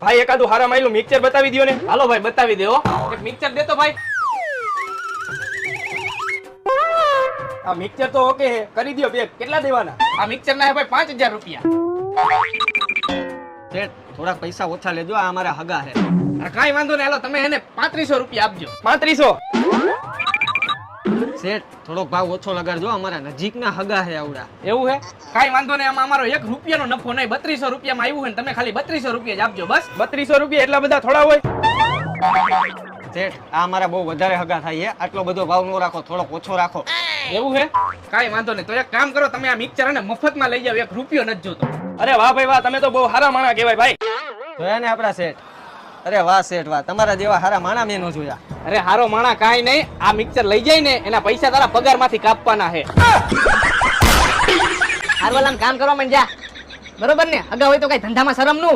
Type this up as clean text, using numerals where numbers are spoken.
ભાઈ એકાદું હારા માયલું મિક્સર બતાવી દો ને. હાલો ભાઈ બતાવી દે હો. એક મિક્સર દે તો ભાઈ. આ મિક્સર તો ઓકે હે, કરી દો પેક. કેટલા દેવાના? આ મિક્સર ના હે ભાઈ 5000 રૂપિયા. શેઠ થોડાક પૈસા ઓછા લેજો, આ અમારા હગા છે. કાંઈ વાંધો નહીં, હાલો તમે એને 3500 રૂપિયા આપજો. 3500. શેઠ થોડોક ભાવ ઓછો લગાડજો, અમારા નજીકના હગા છે આવડા. એવું હે? કાંઈ વાંધો નહીં, આમાં અમારો 1 રૂપિયાનો નફો નહીં. 3200 રૂપિયામાં આવ્યું હોય ને તમે ખાલી 3200 રૂપિયા જ આપજો બસ. 3200 રૂપિયા એટલા બધા થોડા હોય? શેઠ આ અમારા બહુ વધારે હગા થાય છે, આટલો બધો ભાવ ન રાખો, થોડોક ઓછો રાખો. એવું હે? કાંઈ વાંધો નહીં, તો એક કામ કરો, તમે આ મિક્સર અને મફતમાં લઈ જાઓ, 1 રૂપિયો નથી જોતો. અરે વાહ ભાઈ વાહ, તમે તો બહુ હારા માણા કહેવાય ભાઈ. જોયા ને આપડા શેઠ? અરે વાહ શેઠ વાહ, તમારા જેવા હારા માણા મેં નો જોયા. અરે હારો માણા કાંઈ નહીં, આ મિક્સર લઈ જાય ને એના પૈસા તારા પગારમાંથી કાપવાના છે. હારવાલામ કામ કરવા માંડ જા, બરોબર ને? અગા હોય તો કઈ ધંધામાં શરમ નું